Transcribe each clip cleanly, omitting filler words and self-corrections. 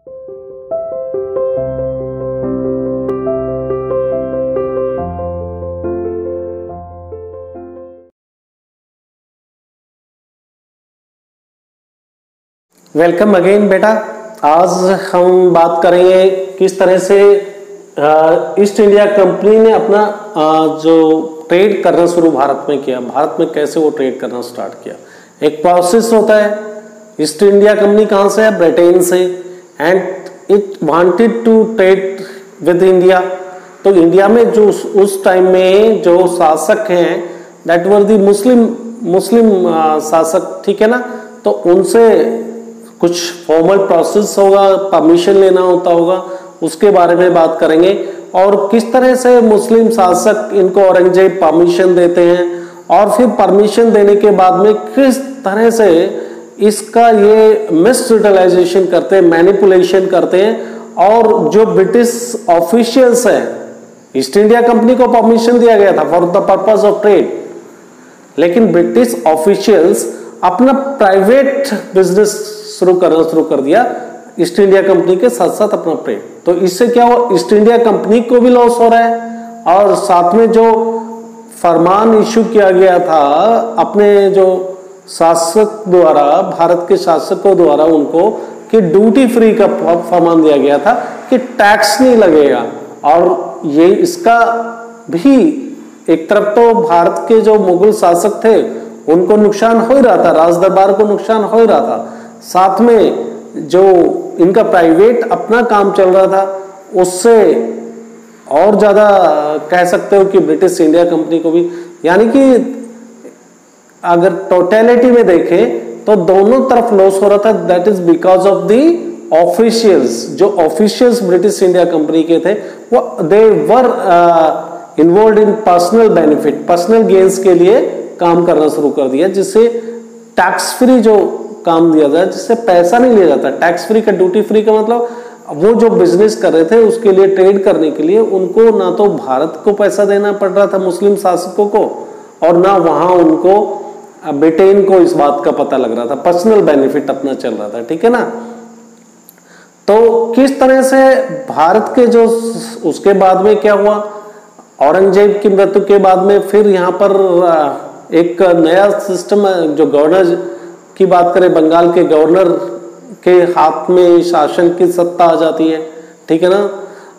Welcome again बेटा। आज हम बात करेंगे किस तरह से ईस्ट इंडिया कंपनी ने अपना जो ट्रेड करना शुरू भारत में किया, भारत में कैसे वो ट्रेड करना स्टार्ट किया। एक प्रोसेस होता है। ईस्ट इंडिया कंपनी कहाँ से है? ब्रिटेन से। And it wanted to trade with India. तो इंडिया में जो उस टाइम में जो शासक हैं दैट वर दी मुस्लिम शासक, ठीक है ना। तो उनसे कुछ फॉर्मल प्रोसेस होगा, परमिशन लेना होता होगा, उसके बारे में बात करेंगे। और किस तरह से मुस्लिम शासक इनको औरंगजेब परमिशन देते हैं और फिर परमिशन देने के बाद में किस तरह से इसका ये मिस यूटिलाइजेशन करते हैं, मैनिपुलेशन करते हैं। और जो ब्रिटिश ऑफिशियल्स हैं, ईस्ट इंडिया कंपनी को परमिशन दिया गया था for the purpose of trade, लेकिन ब्रिटिश ऑफिशियल्स अपना प्राइवेट बिजनेस शुरू कर दिया ईस्ट इंडिया कंपनी के साथ साथ अपना ट्रेड। तो इससे क्या हुआ? ईस्ट इंडिया कंपनी को भी लॉस हो रहा है और साथ में जो फरमान इशू किया गया था अपने जो शासक द्वारा, भारत के शासकों द्वारा उनको, कि ड्यूटी फ्री का फरमान दिया गया था कि टैक्स नहीं लगेगा। और ये इसका भी एक तरफ तो भारत के जो मुगल शासक थे उनको नुकसान हो ही रहा था, राज दरबार को नुकसान हो ही रहा था, साथ में जो इनका प्राइवेट अपना काम चल रहा था उससे और ज्यादा कह सकते हो कि ब्रिटिश इंडिया कंपनी को भी, यानी कि अगर टोटलिटी में देखें तो दोनों तरफ लॉस हो रहा था। That is because of the officials. जो ऑफिशियल्स ब्रिटिश इंडिया कंपनी के थे वो they were involve in personal benefit, personal gains के लिए काम करना शुरू कर दिया, जिससे टैक्स फ्री जो काम दिया जाए, जिससे पैसा नहीं लिया जाता। टैक्स फ्री का, ड्यूटी फ्री का मतलब वो जो बिजनेस कर रहे थे उसके लिए, ट्रेड करने के लिए उनको ना तो भारत को पैसा देना पड़ रहा था मुस्लिम शासकों को, और ना वहां उनको, ब्रिटेन को इस बात का पता लग रहा था। पर्सनल बेनिफिट अपना चल रहा था, ठीक है ना। तो किस तरह से भारत के जो, उसके बाद में क्या हुआ, औरंगजेब की मृत्यु के बाद में फिर यहाँ पर एक नया सिस्टम, जो गवर्नर की बात करें, बंगाल के गवर्नर के हाथ में शासन की सत्ता आ जाती है, ठीक है ना।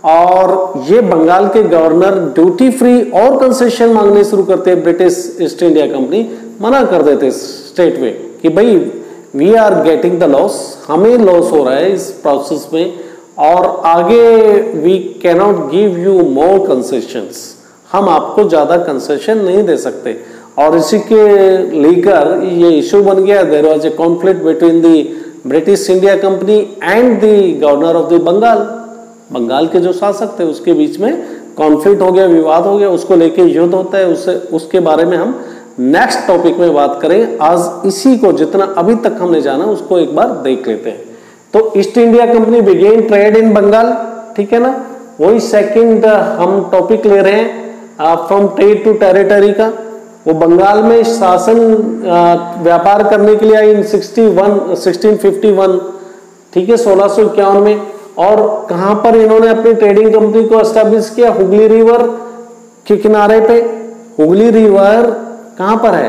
और ये बंगाल के गवर्नर ड्यूटी फ्री और कंसेशन मांगने शुरू करते हैं। ब्रिटिश ईस्ट इंडिया कंपनी मना कर देते स्टेट में कि भाई we are getting the loss, हमें लॉस हो रहा है इस प्रोसेस में और आगे we cannot give you more concessions, हम आपको ज्यादा कंसेशन नहीं दे सकते। और इसी के लेकर ये इशू बन गया। There was a conflict between the British India company and the governor of the Bengal. Bengal के जो शासक थे उसके बीच में कॉन्फ्लिक्ट हो गया, विवाद हो गया, उसको लेके युद्ध होता है। उसके बारे में हम नेक्स्ट टॉपिक में बात करें। आज इसी को जितना अभी तक हमने जाना उसको एक बार देख लेते हैं। तो East India Company began trade in Bengal, ठीक है ना। वही सेकंड हम टॉपिक ले रहे हैं फ्रॉम ट्रेड टू टेरिटरी का। वो बंगाल में शासन व्यापार करने के लिए आई इन 1651, ठीक है, 1651 में। और कहां पर इन्होंने अपनी ट्रेडिंग कंपनी को एस्टेब्लिश किया? हुगली रिवर के किनारे पे। हुगली रिवर कहां पर है?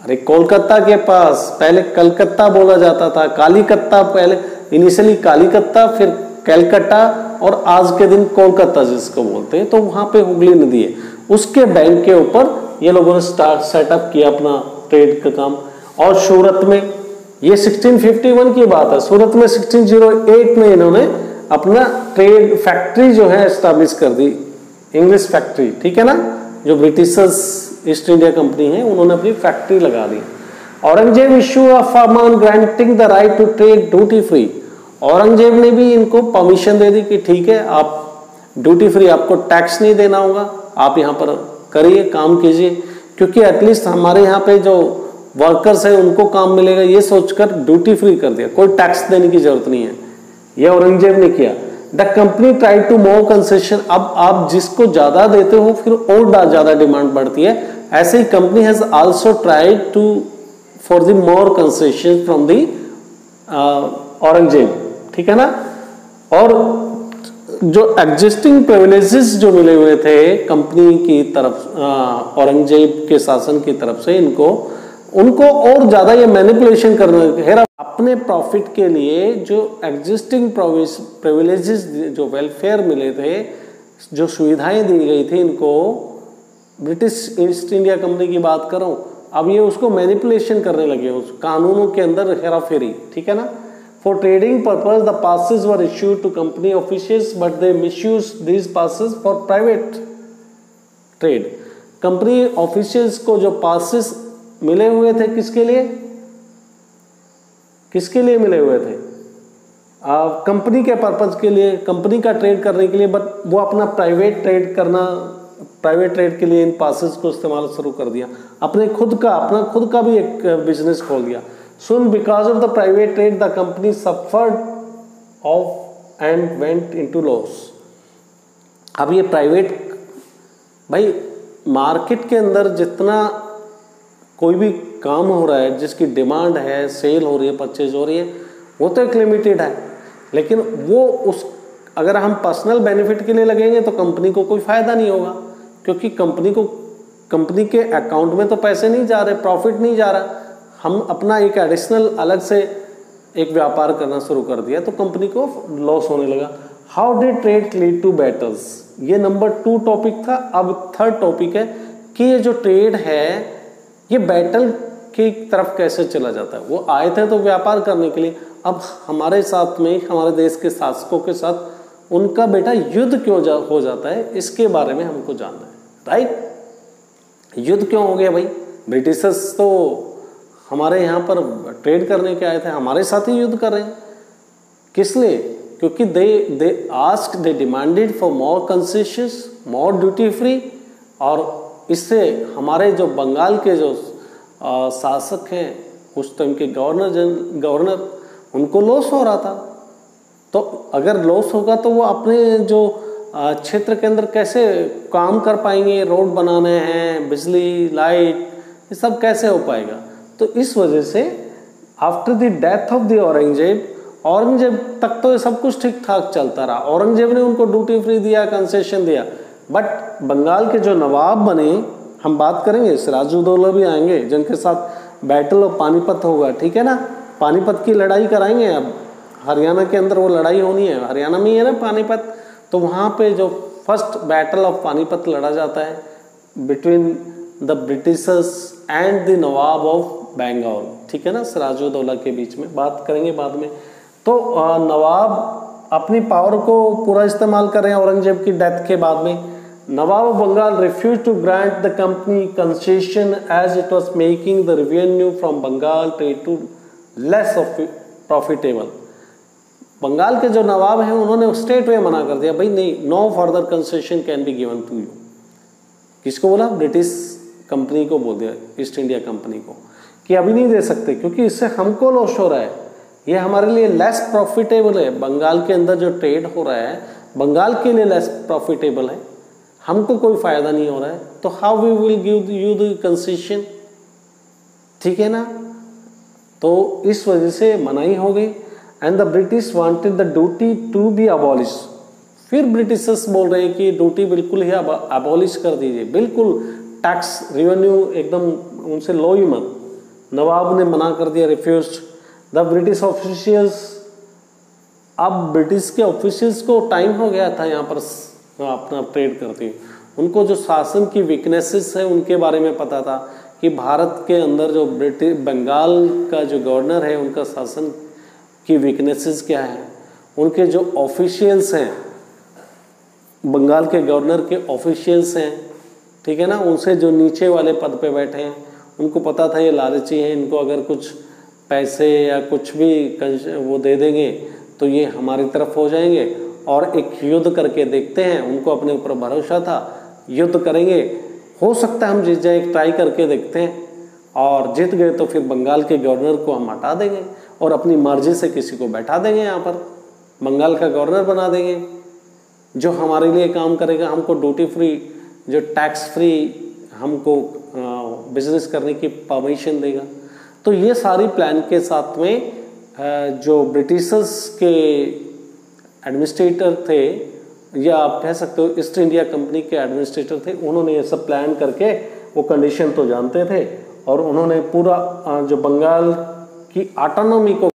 अरे कोलकाता के पास। पहले कलकत्ता बोला जाता था, कालीकत्ता, पहले इनिशियली कालीकत्ता, फिर कलकत्ता और आज के दिन कोलकाता जिसको बोलते हैं। तो वहां पे हुगली नदी है, उसके बैंक के ऊपर ये लोगों ने सेटअप किया अपना ट्रेड का काम। और सूरत में, ये 1651 की बात है, सूरत में 1608 में इन्होंने अपना ट्रेड फैक्ट्री जो है एस्टैब्लिश कर दी, इंग्लिश फैक्ट्री, ठीक है ना। जो ब्रिटिशर्स ईस्ट इंडिया कंपनी है उन्होंने अपनी फैक्ट्री लगा दी। औरंगजेब इशू अ फरमान granting the right to trade duty free. Aurangzeb ने भी इनको परमिशन दे दी कि ठीक है, आप ड्यूटी फ्री, आपको टैक्स नहीं देना होगा, आप यहाँ पर करिए, काम कीजिए, क्योंकि एटलीस्ट हमारे यहाँ पे जो वर्कर्स है उनको काम मिलेगा, ये सोचकर ड्यूटी फ्री कर दिया, कोई टैक्स देने की जरूरत नहीं है। ये औरंगजेब ने किया। The company try to more concession. अब आप जिसको ज्यादा देते हो फिर और ज्यादा डिमांड बढ़ती है। ऐसे ही company has also tried to for the more concession from the Aurangzeb, ठीक है ना। और जो एग्जिस्टिंग प्रिविलेजेस जो मिले हुए थे कंपनी की तरफ, औरंगजेब के शासन की तरफ से उनको और ज्यादा ये मैनिपुलेशन करना, अपने प्रॉफिट के लिए जो एग्जिस्टिंग प्रिविलेजेस, जो वेलफेयर मिले थे, जो सुविधाएं दी गई थी इनको, ब्रिटिश ईस्ट इंडिया कंपनी की बात कर रहा हूं, अब ये उसको मैनिपुलेशन करने लगे उस कानूनों के अंदर हेराफेरी, ठीक है ना। For trading purpose the passes were issued to company officials but they misuse these passes for private trade. Company officials को जो पासेस मिले हुए थे किसके लिए मिले हुए थे? कंपनी के पर्पज के लिए, कंपनी का ट्रेड करने के लिए, बट वो अपना प्राइवेट ट्रेड के लिए इन पासेस को इस्तेमाल शुरू कर दिया, अपना खुद का भी एक बिजनेस खोल दिया। Soon because of the private trade the company suffered off and went into loss। अब ये प्राइवेट, भाई मार्केट के अंदर जितना कोई भी काम हो रहा है, जिसकी डिमांड है, सेल हो रही है, परचेज हो रही है, वो तो एक लिमिटेड है, लेकिन वो अगर हम पर्सनल बेनिफिट के लिए लगेंगे तो कंपनी को कोई फायदा नहीं होगा, क्योंकि कंपनी के अकाउंट में तो पैसे नहीं जा रहे, प्रॉफिट नहीं जा रहा। हम अपना एक एडिशनल अलग से एक व्यापार करना शुरू कर दिया तो कंपनी को लॉस होने लगा। How did trade lead to battles, ये नंबर 2 टॉपिक था। अब थर्ड टॉपिक है कि ये जो ट्रेड है ये बैटल की तरफ कैसे चला जाता है। वो आए थे तो व्यापार करने के लिए, अब हमारे साथ में, हमारे देश के शासकों के साथ उनका बेटा युद्ध क्यों हो जाता है, इसके बारे में हमको जानना है, राइट। युद्ध क्यों हो गया भाई? ब्रिटिशर्स तो हमारे यहाँ पर ट्रेड करने के आए थे, हमारे साथ ही युद्ध कर रहे हैं, किस लिए? क्योंकि they demanded for more concessions, more duty free, और इससे हमारे जो बंगाल के जो शासक हैं उस टाइम के गवर्नर उनको लॉस हो रहा था। तो अगर लॉस होगा तो वो अपने जो क्षेत्र के अंदर कैसे काम कर पाएंगे, रोड बनाने हैं, बिजली, लाइट, ये सब कैसे हो पाएगा। तो इस वजह से after the death of the Aurangzeb तक तो ये सब कुछ ठीक ठाक चलता रहा, औरंगजेब ने उनको ड्यूटी फ्री दिया, कंसेशन दिया, बट बंगाल के जो नवाब बने, हम बात करेंगे, सिराजुद्दौला भी आएंगे जिनके साथ बैटल ऑफ पानीपत होगा, ठीक है ना, पानीपत की लड़ाई कराएंगे। अब हरियाणा के अंदर वो लड़ाई होनी है, हरियाणा में ही है ना पानीपत, तो वहाँ पे जो फर्स्ट बैटल ऑफ पानीपत लड़ा जाता है between the Britishers and the nawab of Bengal, ठीक है ना, सिराजुद्दौला के बीच में, बात करेंगे बाद में। तो नवाब अपनी पावर को पूरा इस्तेमाल कर रहे हैं औरंगजेब की डेथ के बाद में। Nawab of Bengal refuse to grant the company concession as it was making the revenue from Bengal trade to less of profitable. Bengal के जो नवाब हैं उन्होंने स्ट्रेट वे मना कर दिया, भाई नहीं, no further concession can be given to you. किसको बोला? ब्रिटिश कंपनी को बोल दिया, ईस्ट इंडिया कंपनी को, कि अभी नहीं दे सकते क्योंकि इससे हमको लॉस हो रहा है, ये हमारे लिए लेस प्रॉफिटेबल है। बंगाल के अंदर जो ट्रेड हो रहा है बंगाल के लिए लेस प्रॉफिटेबल है, हमको कोई फायदा नहीं हो रहा है, तो how we will give you the concession, ठीक है ना। तो इस वजह से मनाही हो गई। And the British wanted the duty to be abolish. फिर ब्रिटिशर्स बोल रहे हैं कि ड्यूटी बिल्कुल ही अबॉलिश कर दीजिए, बिल्कुल टैक्स रेवेन्यू एकदम उनसे लो ही मत। नवाब ने मना कर दिया, रिफ्यूज द ब्रिटिश ऑफिशियल्स। अब ब्रिटिश के ऑफिशियल्स को टाइम हो गया था यहाँ पर अपना ट्रेड करते हुए, उनको जो शासन की वीकनेसेस है उनके बारे में पता था कि भारत के अंदर जो बंगाल का जो गवर्नर है उनका शासन की वीकनेसेस क्या है, उनके जो ऑफिशियल्स हैं, बंगाल के गवर्नर के ऑफिशियल्स हैं, ठीक है ना, उनसे जो नीचे वाले पद पे बैठे हैं उनको पता था ये लालची हैं, इनको अगर कुछ पैसे या कुछ भी वो दे देंगे तो ये हमारी तरफ हो जाएंगे और एक युद्ध करके देखते हैं। उनको अपने ऊपर भरोसा था, युद्ध करेंगे, हो सकता है हम जीत जाए, ट्राई करके देखते हैं, और जीत गए तो फिर बंगाल के गवर्नर को हम हटा देंगे और अपनी मर्जी से किसी को बैठा देंगे, यहाँ पर बंगाल का गवर्नर बना देंगे जो हमारे लिए काम करेगा, हमको ड्यूटी फ्री, जो टैक्स फ्री हमको बिजनेस करने की परमिशन देगा। तो ये सारी प्लान के साथ में जो ब्रिटिशर्स के एडमिनिस्ट्रेटर थे, या आप कह सकते हो ईस्ट इंडिया कंपनी के एडमिनिस्ट्रेटर थे, उन्होंने ये सब प्लान करके, वो कंडीशन तो जानते थे, और उन्होंने पूरा जो बंगाल की ऑटोनॉमी को